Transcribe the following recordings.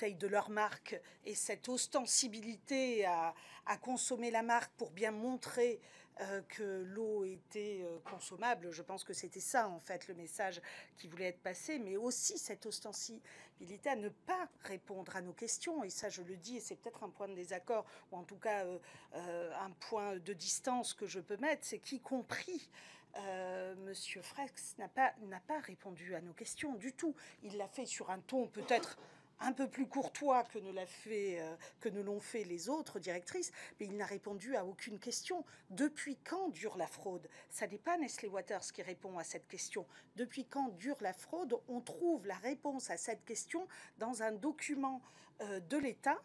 de leur marque et cette ostensibilité à consommer la marque pour bien montrer que l'eau était consommable. Je pense que c'était ça, en fait, le message qui voulait être passé, mais aussi cette ostensibilité à ne pas répondre à nos questions. Et ça, je le dis, et c'est peut-être un point de désaccord, ou en tout cas un point de distance que je peux mettre, c'est qu'y compris Monsieur Frex n'a pas répondu à nos questions du tout. Il l'a fait sur un ton peut-être un peu plus courtois que ne l'ont fait les autres directrices, mais il n'a répondu à aucune question. Depuis quand dure la fraude? Ça n'est pas Nestlé Waters qui répond à cette question. Depuis quand dure la fraude? On trouve la réponse à cette question dans un document de l'État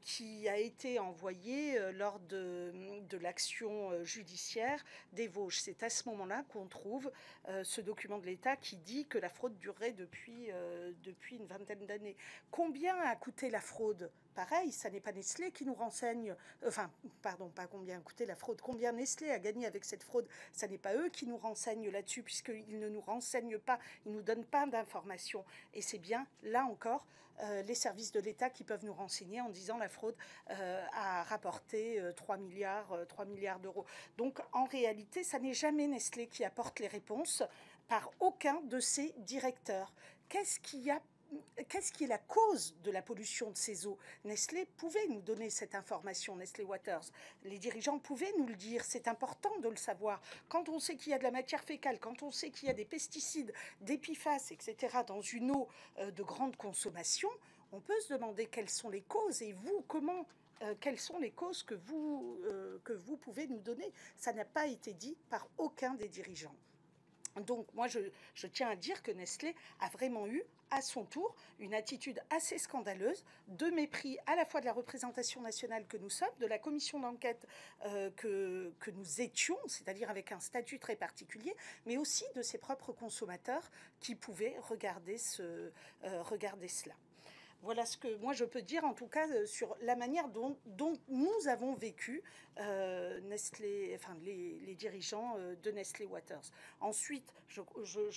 qui a été envoyé lors de l'action judiciaire des Vosges. C'est à ce moment-là qu'on trouve ce document de l'État qui dit que la fraude durerait depuis une vingtaine d'années. Combien a coûté la fraude? Pareil, ça n'est pas Nestlé qui nous renseigne, enfin, pardon, pas combien a coûté la fraude, combien Nestlé a gagné avec cette fraude, ça n'est pas eux qui nous renseignent là-dessus, puisqu'ils ne nous renseignent pas, ils ne nous donnent pas d'informations. Et c'est bien, là encore, les services de l'État qui peuvent nous renseigner en disant la fraude a rapporté 3 milliards d'euros. Donc, en réalité, ça n'est jamais Nestlé qui apporte les réponses par aucun de ses directeurs. Qu'est-ce qui est la cause de la pollution de ces eaux? Nestlé pouvait nous donner cette information, Nestlé Waters. Les dirigeants pouvaient nous le dire, c'est important de le savoir. Quand on sait qu'il y a de la matière fécale, quand on sait qu'il y a des pesticides, des PFAS, etc., dans une eau de grande consommation, on peut se demander quelles sont les causes et vous, quelles sont les causes que vous pouvez nous donner. Ça n'a pas été dit par aucun des dirigeants. Donc moi, je tiens à dire que Nestlé a vraiment eu, à son tour, une attitude assez scandaleuse, de mépris à la fois de la représentation nationale que nous sommes, de la commission d'enquête que nous étions, c'est-à-dire avec un statut très particulier, mais aussi de ses propres consommateurs qui pouvaient regarder cela. Voilà ce que moi je peux dire en tout cas sur la manière dont nous avons vécu Nestlé, enfin les dirigeants de Nestlé Waters. Ensuite, je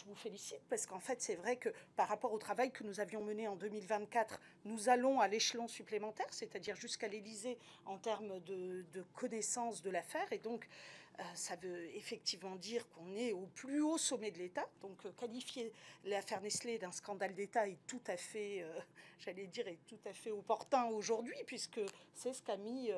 vous félicite parce qu'en fait c'est vrai que par rapport au travail que nous avions mené en 2024, nous allons à l'échelon supplémentaire, c'est-à-dire jusqu'à l'Élysée en termes de connaissance de l'affaire, et donc ça veut effectivement dire qu'on est au plus haut sommet de l'État. Donc qualifier l'affaire Nestlé d'un scandale d'État est tout à fait, j'allais dire, est tout à fait opportun aujourd'hui, puisque c'est ce qu'a mis,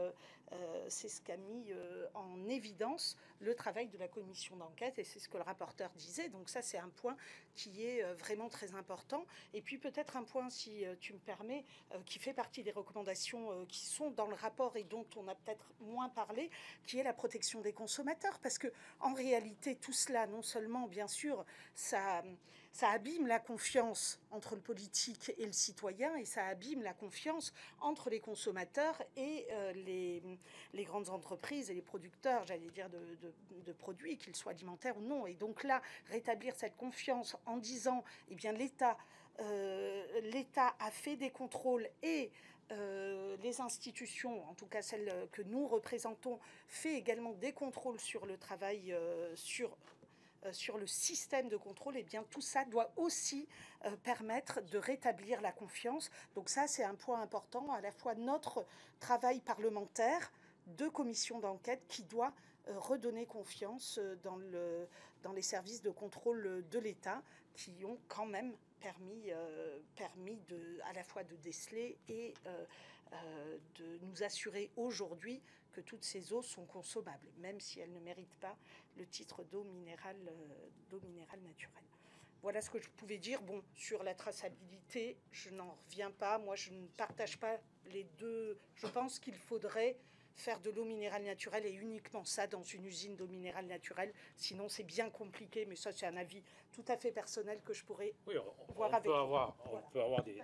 en évidence le travail de la commission d'enquête, et c'est ce que le rapporteur disait. Donc ça, c'est un point qui est vraiment très important. Et puis peut-être un point, si tu me permets, qui fait partie des recommandations qui sont dans le rapport et dont on a peut-être moins parlé, qui est la protection des consommateurs. Parce que en réalité, tout cela, non seulement, bien sûr, ça abîme la confiance entre le politique et le citoyen, et ça abîme la confiance entre les consommateurs et les grandes entreprises et les producteurs, j'allais dire, de produits, qu'ils soient alimentaires ou non. Et donc là, rétablir cette confiance en disant, eh bien, l'État a fait des contrôles et les institutions, en tout cas celles que nous représentons, fait également des contrôles sur le travail, sur le système de contrôle, et bien tout ça doit aussi permettre de rétablir la confiance. Donc ça, c'est un point important, à la fois notre travail parlementaire de commission d'enquête qui doit redonner confiance dans les services de contrôle de l'État qui ont quand même permis à la fois de déceler et de nous assurer aujourd'hui que toutes ces eaux sont consommables, même si elles ne méritent pas le titre d'eau minérale naturelle. Voilà ce que je pouvais dire. Bon, sur la traçabilité, je n'en reviens pas. Moi, je ne partage pas les deux. Je pense qu'il faudrait faire de l'eau minérale naturelle et uniquement ça dans une usine d'eau minérale naturelle. Sinon, c'est bien compliqué, mais ça, c'est un avis tout à fait personnel que je pourrais voir avec vous. On peut avoir des